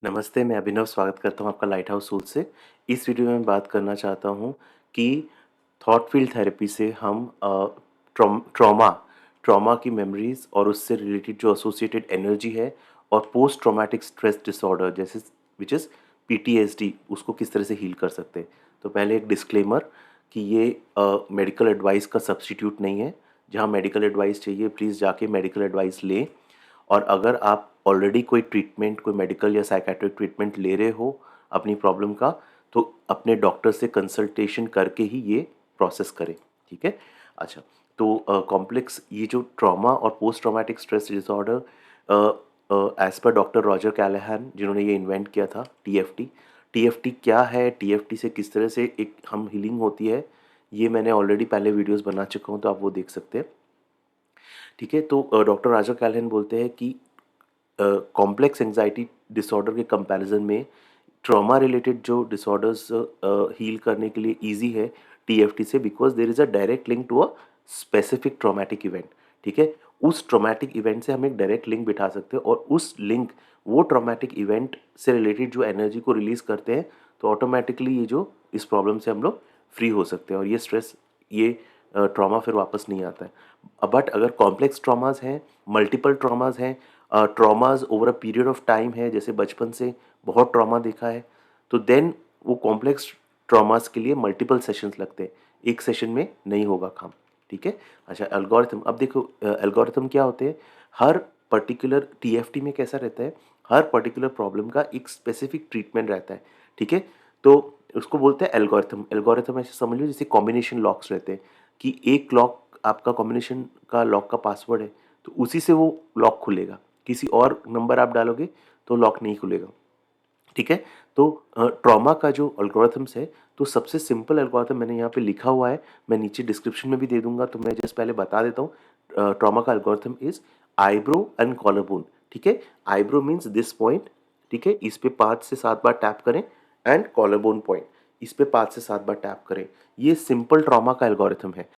नमस्ते, मैं अभिनव स्वागत करता हूँ आपका लाइट हाउस सोल से। इस वीडियो में मैं बात करना चाहता हूँ कि थॉट फील्ड थेरेपी से हम ट्रॉमा ट्रॉमा की मेमोरीज़ और उससे रिलेटेड जो एसोसिएटेड एनर्जी है और पोस्ट ट्रॉमेटिक स्ट्रेस डिसऑर्डर जैसे विच इज़ पीटीएसडी उसको किस तरह से हील कर सकते हैं। तो पहले एक डिस्क्लेमर कि ये मेडिकल एडवाइस का सब्स्टिट्यूट नहीं है। जहाँ मेडिकल एडवाइस चाहिए प्लीज़ जाके मेडिकल एडवाइस लें। और अगर आप ऑलरेडी कोई ट्रीटमेंट कोई मेडिकल या साइकेट्रिक ट्रीटमेंट ले रहे हो अपनी प्रॉब्लम का, तो अपने डॉक्टर से कंसल्टेशन करके ही ये प्रोसेस करें। ठीक है। अच्छा, तो कॉम्प्लेक्स ये जो ट्रॉमा और post traumatic stress disorder as per doctor Roger Callahan जिन्होंने ये इन्वेंट किया था टीएफटी। टीएफटी क्या है, टीएफटी से किस तरह से एक हम हीलिंग होती है, ये मैंने ऑलरेडी पहले वीडियोस बना चुका हूँ, तो आप वो देख सकते हैं। ठीक है। तो डॉक्टर राजा कैलहन बोलते हैं कि कॉम्प्लेक्स एंजाइटी डिसऑर्डर के कंपैरिजन में ट्रॉमा रिलेटेड जो डिसऑर्डर्स हील करने के लिए इजी है टीएफटी से, because there is a direct link to a specific traumatic event. ठीक है। उस ट्रॉमेटिक इवेंट से हम एक डायरेक्ट लिंक बिठा सकते हैं और उस लिंक वो ट्रॉमेटिक इवेंट से रिलेटेड जो एनर्जी को रिलीज़ करते हैं, तो ऑटोमेटिकली ये जो इस प्रॉब्लम से हम लोग फ्री हो सकते हैं और ये स्ट्रेस ये ट्रॉमा फिर वापस नहीं आता है। बट अगर कॉम्प्लेक्स ट्रॉमाज हैं, मल्टीपल ट्रॉमाज हैं, traumas over a period of time है, जैसे बचपन से बहुत ट्रॉमा देखा है, तो देन वो कॉम्प्लेक्स ट्रॉमास के लिए मल्टीपल सेशंस लगते हैं, एक सेशन में नहीं होगा काम। ठीक है। अच्छा, एल्गोरिथम, अब देखो एल्गोरिथम क्या होते हैं। हर पर्टिकुलर टीएफटी में कैसा रहता है, हर पर्टिकुलर प्रॉब्लम का एक स्पेसिफिक ट्रीटमेंट रहता है। ठीक है। तो उसको बोलते हैं एल्गोरिथम। एल्गोरिथम ऐसे समझ लो जैसे कॉम्बिनेशन लॉक्स रहते हैं कि एक लॉक आपका कॉम्बिनेशन का लॉक का पासवर्ड है, तो उसी से वो लॉक खुलेगा, किसी और नंबर आप डालोगे तो लॉक नहीं खुलेगा। ठीक है। तो ट्रॉमा का जो एल्गोरिथम्स है, तो सबसे सिंपल एल्गोरिथम मैंने यहाँ पे लिखा हुआ है, मैं नीचे डिस्क्रिप्शन में भी दे दूंगा, तो मैं जस्ट पहले बता देता हूँ। ट्रॉमा का algorithm is eyebrow and collar bone. ठीक है। Eyebrow means this point. ठीक है। इस पे 5 से 7 बार टैप करें। एंड कॉलर बोन पॉइंट, इस पे 5 से 7 बार टैप करें। ये सिंपल ट्रॉमा का एल्गोरिथम है।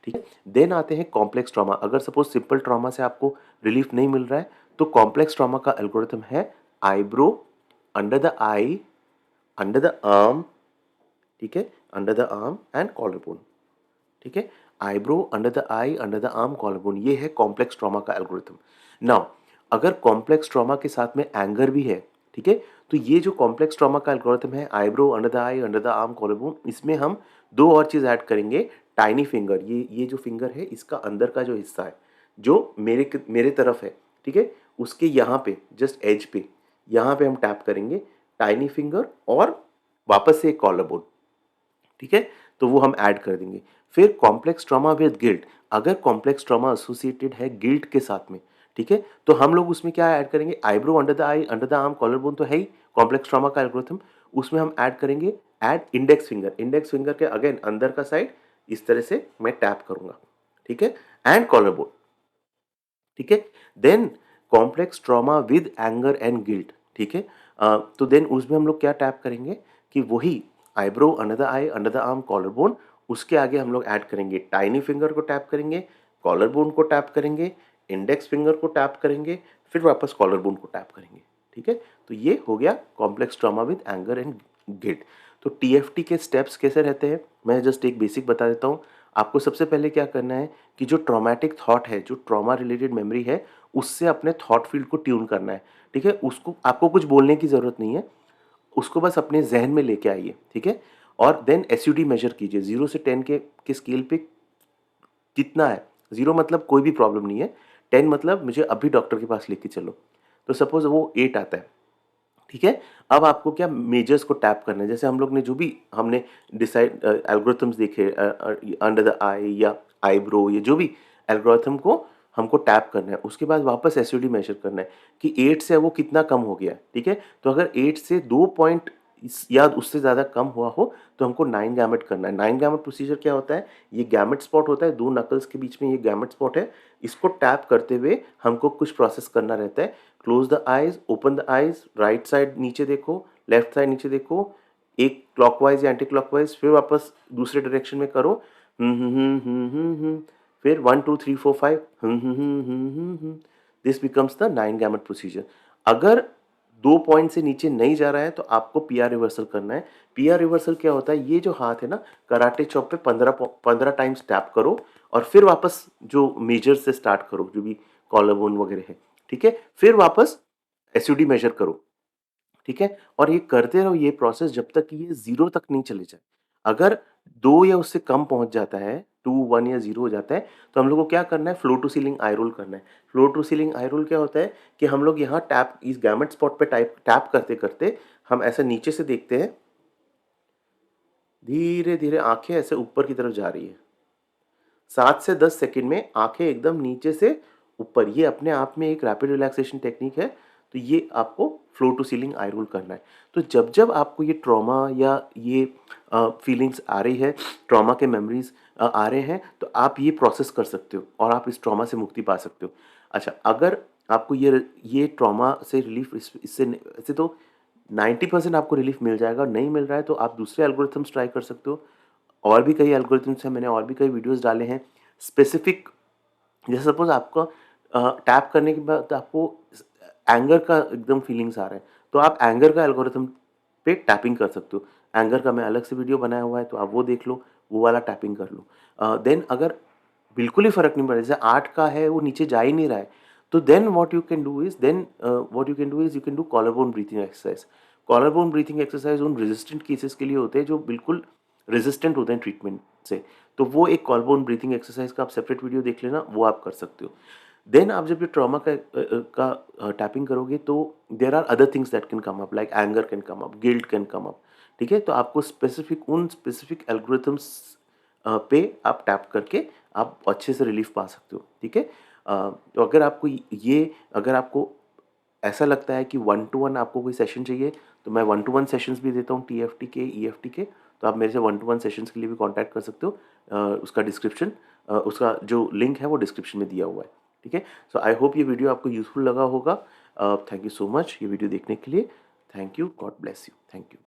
ठीक है। देन आते हैं कॉम्प्लेक्स ट्रॉमा। अगर सपोज सिंपल ट्रॉमा से आपको रिलीफ नहीं मिल रहा है, तो कॉम्प्लेक्स ट्रॉमा का एल्गोरिथम है eyebrow, under the eye, under the arm. ठीक है। Under the arm and collar bone. ठीक है। Eyebrow, under the eye, under the arm, collar bone, ये है कॉम्प्लेक्स ट्रॉमा का एल्गोरिथम। नाउ अगर कॉम्प्लेक्स ट्रॉमा के साथ में एंगर भी है, ठीक है, तो ये जो कॉम्प्लेक्स ट्रॉमा का एल्गोरिथम है eyebrow, under the eye, under the arm, collar bone, इसमें हम दो और चीज ऐड करेंगे। टाइनी फिंगर, ये जो फिंगर है इसका अंदर का जो हिस्सा है जो मेरे तरफ है, ठीक है, उसके यहाँ पे जस्ट एज पे, यहाँ पे हम टैप करेंगे टाइनी फिंगर और वापस से एक कॉलर बोन। ठीक है। तो वो हम ऐड कर देंगे। फिर कॉम्प्लेक्स ट्रॉमा विद गिल्ट। अगर कॉम्प्लेक्स ट्रॉमा एसोसिएटेड है गिल्ट के साथ में, ठीक है, तो हम लोग उसमें क्या ऐड करेंगे, eyebrow, under the eye, under the arm, collar bone तो है ही कॉम्प्लेक्स ट्रॉमा का एल्गोरिथम। उसमें हम ऐड करेंगे add index finger. Index finger के अगेन अंदर का साइड इस तरह से मैं टैप करूंगा। ठीक है। And collar bone. ठीक है। Then complex trauma with anger and guilt. ठीक है। तो देन उसमें हम लोग क्या टैप करेंगे कि वही eyebrow, under the eye, under the arm, collar bone, उसके आगे हम लोग ऐड करेंगे टाइनी फिंगर को टैप करेंगे, कॉलर बोन को टैप करेंगे, इंडेक्स फिंगर को टैप करेंगे, फिर वापस कॉलर बोन को टैप करेंगे। ठीक है। तो ये हो गया complex trauma with anger and guilt. तो टीएफटी के स्टेप्स कैसे रहते हैं, मैं जस्ट एक बेसिक बता देता हूँ। आपको सबसे पहले क्या करना है कि जो ट्रॉमेटिक थॉट है, जो ट्रॉमा रिलेटेड मेमोरी है, उससे अपने थॉट फील्ड को ट्यून करना है। ठीक है। उसको आपको कुछ बोलने की ज़रूरत नहीं है, उसको बस अपने जहन में लेके आइए। ठीक है। और देन एसयूडी मेजर कीजिए 0 से 10 के स्केल पे कितना है। 0 मतलब कोई भी प्रॉब्लम नहीं है, 10 मतलब मुझे अभी डॉक्टर के पास लेके चलो। तो सपोज वो 8 आता है। ठीक है। अब आपको क्या मेजर्स को टैप करना है, जैसे हम लोग ने जो भी हमने डिसाइड एल्गोरिथम्स देखे, अंडर द आई या आईब्रो, ये जो भी एल्गोरिथम को हमको टैप करना है, उसके बाद वापस एसयूडी मेजर करना है कि 8 से वो कितना कम हो गया। ठीक है। तो अगर 8 से 2 पॉइंट या उससे ज़्यादा कम हुआ हो, तो हमको 9 गैमेट करना है। 9 गैमेट प्रोसीजर क्या होता है, ये गैमेट स्पॉट होता है, दो नकल्स के बीच में ये गैमेट स्पॉट है। इसको टैप करते हुए हमको कुछ प्रोसेस करना रहता है। Close the eyes, open the eyes, right side नीचे देखो, लेफ्ट साइड नीचे देखो, एक क्लॉकवाइज या एंटी क्लॉकवाइज, फिर वापस दूसरे डायरेक्शन में करो। फिर 1 2 3 4 5 this becomes the 9 gamete procedure. अगर 2 पॉइंट से नीचे नहीं जा रहा है तो आपको पीआर रिवर्सल करना है। पीआर रिवर्सल क्या होता है, ये जो हाथ है ना, कराटे चॉप पे 15 टाइम्स टैप करो और फिर वापस जो मेजर से स्टार्ट करो, जो भी कॉलर बोन वगैरह है, ठीक है, फिर वापस एसयूडी मेजर करो, ठीक है, और ये करते रहो ये प्रोसेस जब तक कि ये 0 तक नहीं चले जाए। अगर 2 या उससे कम पहुंच जाता है, 2, 1 या 0 हो जाता है, तो हम लोग को क्या करना है, flow to ceiling eye roll करना है। Flow to ceiling eye roll क्या होता है कि हम लोग यहाँ टैप, इस गैमेट स्पॉट पे टैप करते करते हम ऐसे नीचे से देखते हैं, धीरे धीरे आंखें ऐसे ऊपर की तरफ जा रही है। 7 से 10 सेकंड में आंखें एकदम नीचे से ऊपर, ये अपने आप में एक रैपिड रिलैक्सेशन टेक्निक है। तो ये आपको flow to ceiling eye roll करना है। तो जब जब आपको ये ट्रॉमा या ये फीलिंग्स आ रही है, ट्रॉमा के मेमोरीज आ रहे हैं, तो आप ये प्रोसेस कर सकते हो और आप इस ट्रॉमा से मुक्ति पा सकते हो। अच्छा, अगर आपको ये ट्रॉमा से रिलीफ इससे ऐसे तो 90% आपको रिलीफ मिल जाएगा, नहीं मिल रहा है तो आप दूसरे एल्गोरिथम्स ट्राई कर सकते हो। और भी कई एल्गोरिथम्स हैं, मैंने और भी कई वीडियोस डाले हैं स्पेसिफिक। जैसे सपोज आपका टैप करने के बाद आपको एंगर का एकदम फीलिंग्स आ रहा है, तो आप एंगर का एल्गोरिथम पे टैपिंग कर सकते हो। एंगर का मैं अलग से वीडियो बनाया हुआ है, तो आप वो देख लो, वो वाला टैपिंग कर लो। देन अगर बिल्कुल ही फ़र्क नहीं पड़ रहा, जैसे 8 का है वो नीचे जा ही नहीं रहा है, तो then what you can do is you can do collar bone breathing exercise. Collar bone breathing exercise उन रेजिस्टेंट केसेस के लिए होते हैं जो बिल्कुल रेजिस्टेंट होते हैं ट्रीटमेंट से। तो वो एक कॉलर बोन ब्रीथिंग एक्सरसाइज का आप सेपरेट वीडियो देख लेना, वो आप कर सकते हो। देन आप जब ये ट्रॉमा का टैपिंग करोगे, तो there are other things that can come up, like anger can come up, guilt can come up, ठीक है। तो आपको स्पेसिफिक एल्गोरिथम्स पे आप टैप करके आप अच्छे से रिलीफ पा सकते हो, ठीक है। तो अगर आपको ऐसा लगता है कि 1 टू 1 आपको कोई सेशन चाहिए, तो मैं 1 टू 1 सेशंस भी देता हूँ, टीएफटी के, ईएफटी के। तो आप मेरे से 1 टू 1 सेशंस के लिए भी कॉन्टैक्ट कर सकते हो। उसका जो लिंक है वो डिस्क्रिप्शन में दिया हुआ है, ठीक है। सो आई होप ये वीडियो आपको यूज़फुल लगा होगा। थैंक यू सो मच ये वीडियो देखने के लिए। Thank you, God bless you, thank you.